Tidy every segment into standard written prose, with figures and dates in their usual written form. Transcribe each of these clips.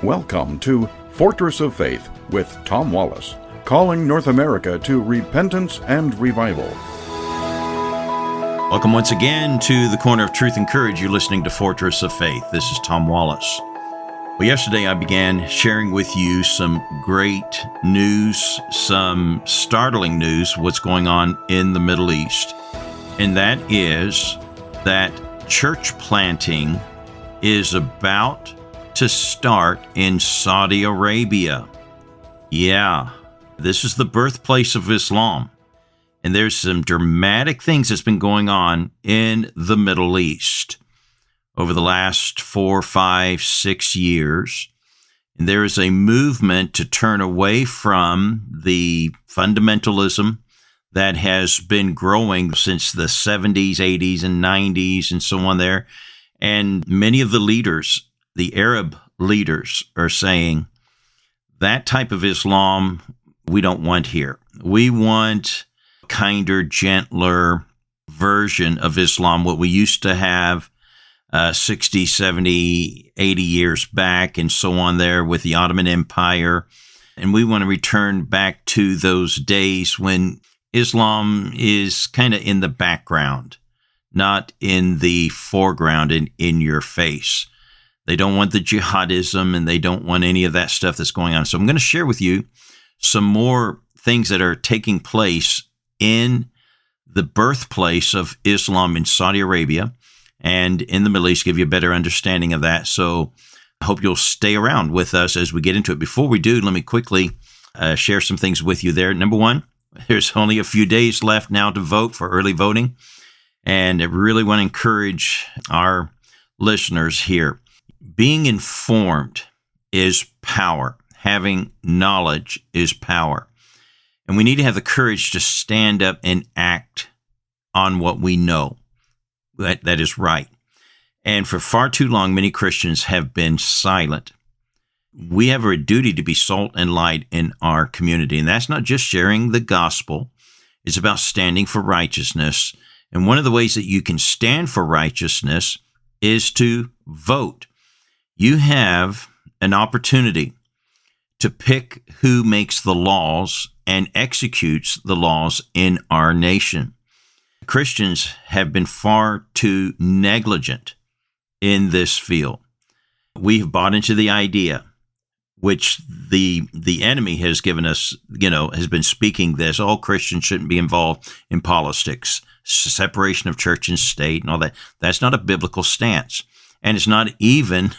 Welcome to Fortress of Faith with Tom Wallace, calling North America to repentance and revival. Welcome once again to the Corner of Truth and Courage. You're listening to Fortress of Faith. This is Tom Wallace. Well, yesterday I began sharing with you some great news, some startling news, what's going on in the Middle East. And that is that church planting is about to start in Saudi Arabia. Yeah, this is the birthplace of Islam. And there's some dramatic things that's been going on in the Middle East over the last 4, 5, 6 years. And there is a movement to turn away from the fundamentalism that has been growing since the 70s, 80s, and 90s, and so on there. And many of the leaders, the Arab leaders, are saying that type of Islam we don't want here. We want a kinder, gentler version of Islam, what we used to have 60, 70, 80 years back, and so on there with the Ottoman Empire. And we want to return back to those days when Islam is kind of in the background, not in the foreground and in your face. They don't want the jihadism, and they don't want any of that stuff that's going on. So I'm going to share with you some more things that are taking place in the birthplace of Islam in Saudi Arabia and in the Middle East, give you a better understanding of that. So I hope you'll stay around with us as we get into it. Before we do, let me quickly share some things with you there. Number one, there's only a few days left now to vote for early voting. And I really want to encourage our listeners here. Being informed is power. Having knowledge is power. And we need to have the courage to stand up and act on what we know that is right. And for far too long, many Christians have been silent. We have a duty to be salt and light in our community. And that's not just sharing the gospel. It's about standing for righteousness. And one of the ways that you can stand for righteousness is to vote. You have an opportunity to pick who makes the laws and executes the laws in our nation. Christians have been far too negligent in this field. We have bought into the idea, which the enemy has given us, has been speaking this, all Christians shouldn't be involved in politics, separation of church and state and all that. That's not a biblical stance. And it's not even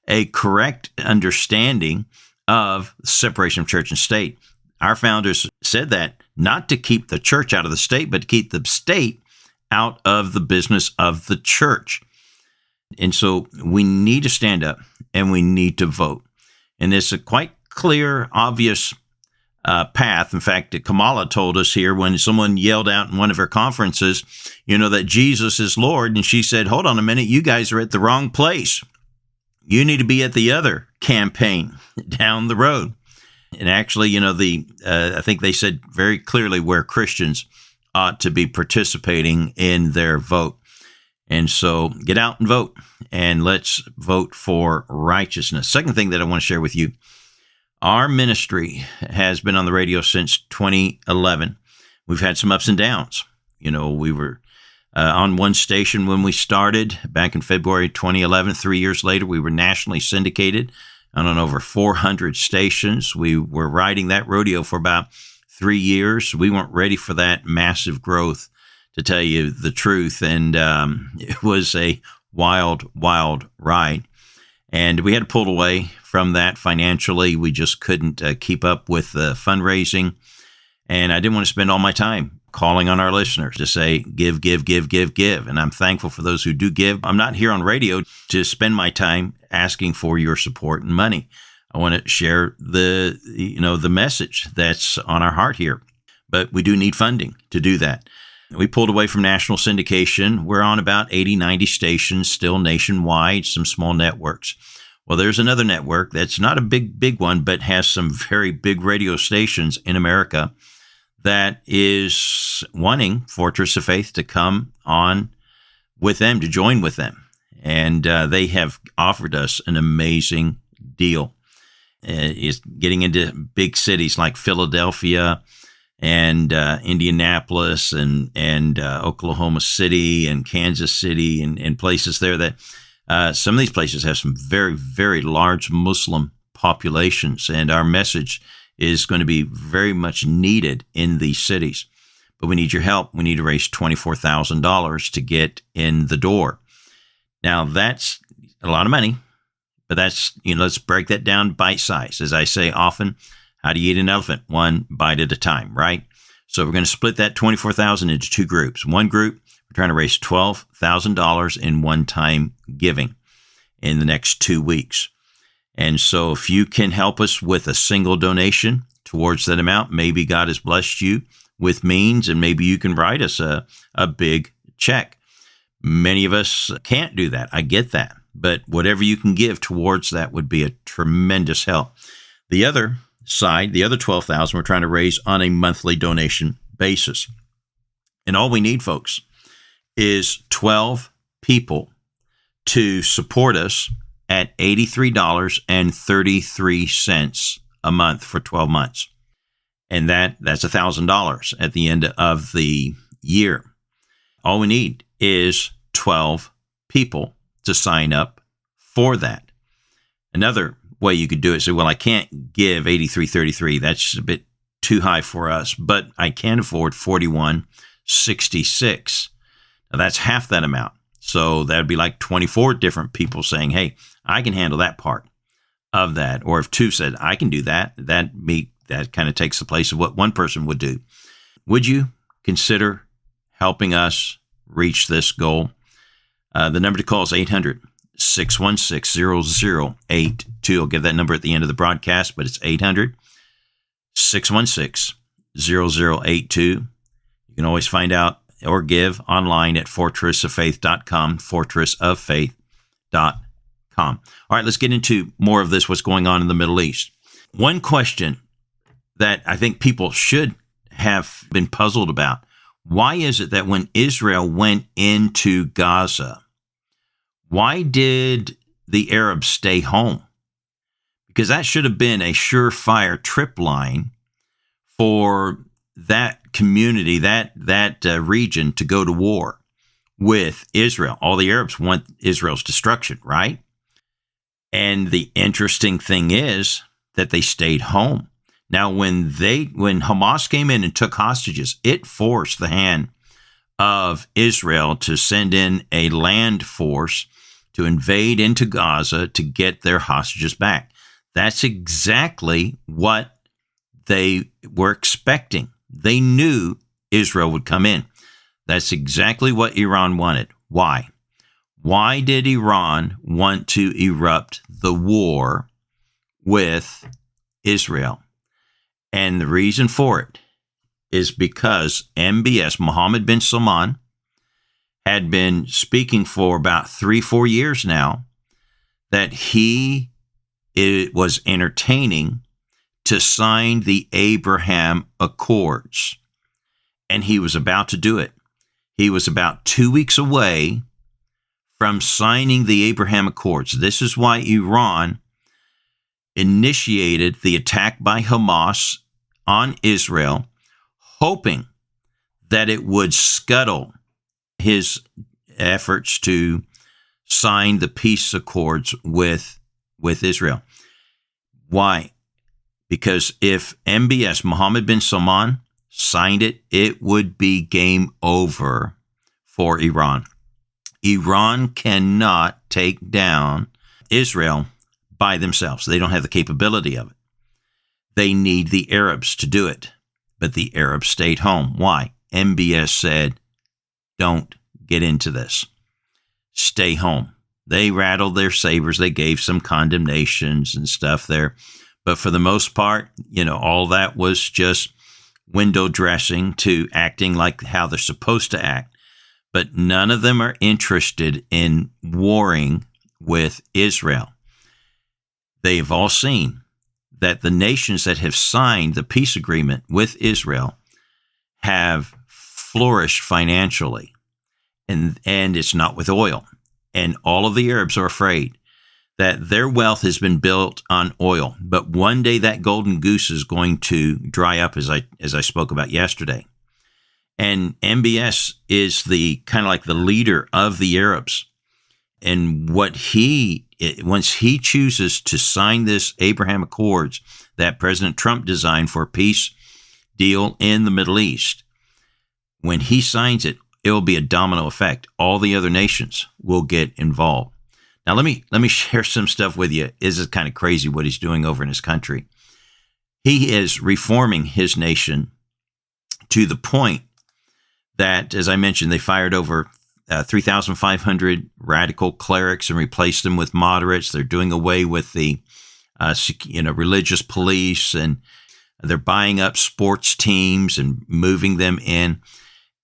a correct understanding of separation of church and state. Our founders said that not to keep the church out of the state, but to keep the state out of the business of the church. And so we need to stand up and we need to vote. And it's a quite clear, obvious path. In fact, Kamala told us here when someone yelled out in one of her conferences, that Jesus is Lord. And she said, hold on a minute, you guys are at the wrong place. You need to be at the other campaign down the road. And actually, I think they said very clearly where Christians ought to be participating in their vote. And so get out and vote, and let's vote for righteousness. Second thing that I want to share with you, our ministry has been on the radio since 2011. We've had some ups and downs. We were on one station when we started back in February 2011. 3 years later, we were nationally syndicated on over 400 stations. We were riding that rodeo for about 3 years. We weren't ready for that massive growth, to tell you the truth. And it was a wild, wild ride. And we had to pull away from that financially. We just couldn't keep up with the fundraising. And I didn't want to spend all my time calling on our listeners to say, give, give, give, give, give. And I'm thankful for those who do give. I'm not here on radio to spend my time asking for your support and money. I want to share the message that's on our heart here. But we do need funding to do that. We pulled away from national syndication. We're on about 80, 90 stations, still nationwide, some small networks. Well, there's another network that's not a big one, but has some very big radio stations in America that is wanting Fortress of Faith to come on with them, to join with them. And they have offered us an amazing deal. Is getting into big cities like Philadelphia and Indianapolis and Oklahoma City and Kansas City and places there that some of these places have some very, very large Muslim populations, and our message is going to be very much needed in these cities. But we need your help. We need to raise $24,000 to get in the door. Now, that's a lot of money, but that's, let's break that down bite size. As I say often, how do you eat an elephant? One bite at a time, right? So we're going to split that $24,000 into two groups. One group, we're trying to raise $12,000 in one-time giving in the next 2 weeks. And so if you can help us with a single donation towards that amount, maybe God has blessed you with means, and maybe you can write us a big check. Many of us can't do that. I get that. But whatever you can give towards that would be a tremendous help. The other side, the other $12,000, we're trying to raise on a monthly donation basis. And all we need, folks, is 12 people to support us at $83.33 a month for 12 months. And that's $1,000 at the end of the year. All we need is 12 people to sign up for that. Another way you could do it, say, well, I can't give $83.33. That's a bit too high for us, but I can afford $41.66. Now that's half that amount. So that'd be like 24 different people saying, hey, I can handle that part of that. Or if two said, I can do that, that kind of takes the place of what one person would do. Would you consider helping us reach this goal? The number to call is 800-616-0082. I'll give that number at the end of the broadcast, but it's 800-616-0082. You can always find out or give online at fortressoffaith.com, fortressoffaith.com. All right, let's get into more of this, what's going on in the Middle East. One question that I think people should have been puzzled about, why is it that when Israel went into Gaza, why did the Arabs stay home? Because that should have been a surefire trip line for that community, that region to go to war with Israel. All the Arabs want Israel's destruction, right? And the interesting thing is that they stayed home. Now, when Hamas came in and took hostages, it forced the hand of Israel to send in a land force to invade into Gaza to get their hostages back. That's exactly what they were expecting. They knew Israel would come in. That's exactly what Iran wanted. Why? Why did Iran want to erupt the war with Israel? And the reason for it is because MBS, Mohammed bin Salman, had been speaking for about 3-4 years now that he was entertaining to sign the Abraham Accords. And he was about to do it. He was about 2 weeks away from signing the Abraham Accords. This is why Iran initiated the attack by Hamas on Israel, hoping that it would scuttle his efforts to sign the peace accords with Israel. Why? Because if MBS, Mohammed bin Salman, signed it, it would be game over for Iran. Iran cannot take down Israel by themselves. They don't have the capability of it. They need the Arabs to do it. But the Arabs stayed home. Why? MBS said, don't get into this. Stay home. They rattled their sabers. They gave some condemnations and stuff there. But for the most part, all that was just window dressing to acting like how they're supposed to act. But none of them are interested in warring with Israel. They've all seen that the nations that have signed the peace agreement with Israel have flourished financially. And it's not with oil. And all of the Arabs are afraid that their wealth has been built on oil. But one day that golden goose is going to dry up, as I spoke about yesterday. And MBS is the kind of like the leader of the Arabs. And once he chooses to sign this Abraham Accords that President Trump designed for a peace deal in the Middle East, when he signs it, it will be a domino effect. All the other nations will get involved. Now, let me share some stuff with you. This is kind of crazy what he's doing over in his country. He is reforming his nation to the point that, as I mentioned, they fired over 3,500 radical clerics and replaced them with moderates. They're doing away with the religious police, and they're buying up sports teams and moving them in.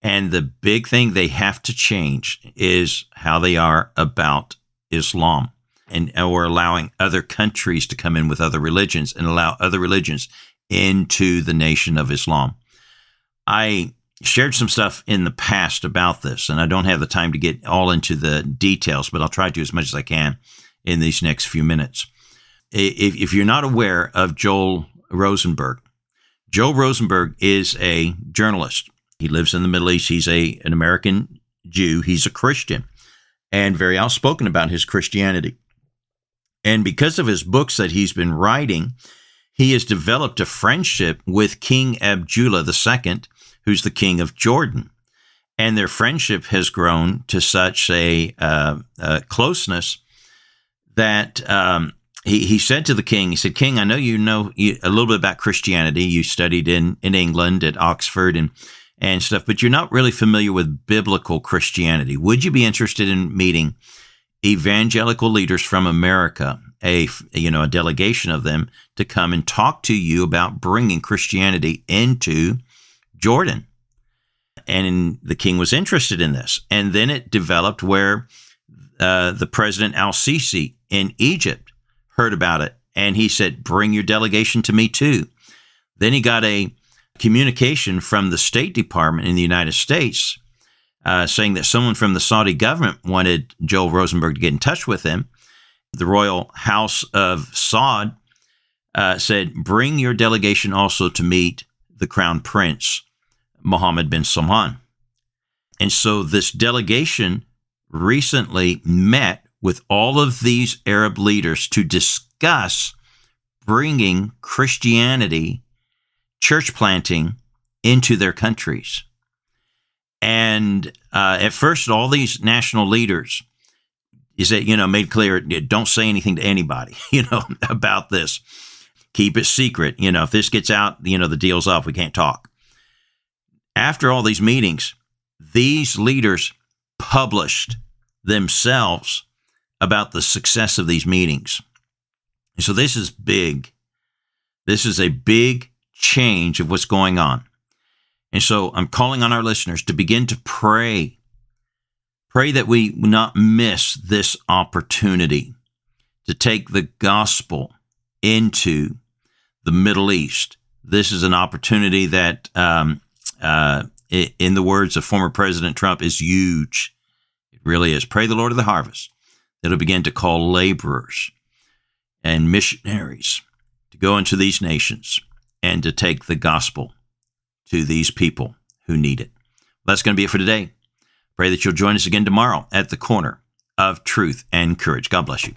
And the big thing they have to change is how they are about Islam, and we're allowing other countries to come in with other religions and allow other religions into the nation of Islam. I shared some stuff in the past about this, and I don't have the time to get all into the details, but I'll try to as much as I can in these next few minutes. If you're not aware of Joel Rosenberg is a journalist. He lives in the Middle East. He's an American Jew. He's a Christian and very outspoken about his Christianity. And because of his books that he's been writing, he has developed a friendship with King Abdullah II, who's the king of Jordan. And their friendship has grown to such a closeness that he said to the king, he said, "King, I know you know a little bit about Christianity. You studied in England at Oxford and stuff, but you're not really familiar with biblical Christianity. Would you be interested in meeting evangelical leaders from America, a delegation of them, to come and talk to you about bringing Christianity into Jordan?" And the king was interested in this. And then it developed where the President al-Sisi in Egypt heard about it. And he said, "Bring your delegation to me too." Then he got a communication from the State Department in the United States saying that someone from the Saudi government wanted Joel Rosenberg to get in touch with him. The Royal House of Saud said, "Bring your delegation also to meet the Crown Prince, Mohammed bin Salman." And so this delegation recently met with all of these Arab leaders to discuss bringing Christianity, church planting, into their countries. And at first, all these national leaders made clear, don't say anything to anybody, about this. Keep it secret. If this gets out, the deal's off. We can't talk. After all these meetings, these leaders published themselves about the success of these meetings. And so this is big. This is a big change of what's going on. And so I'm calling on our listeners to begin to pray. Pray that we will not miss this opportunity to take the gospel into the Middle East. This is an opportunity that, in the words of former President Trump, is huge. It really is. Pray the Lord of the harvest that he'll begin to call laborers and missionaries to go into these nations and to take the gospel to these people who need it. That's going to be it for today. Pray that you'll join us again tomorrow at the corner of truth and courage. God bless you.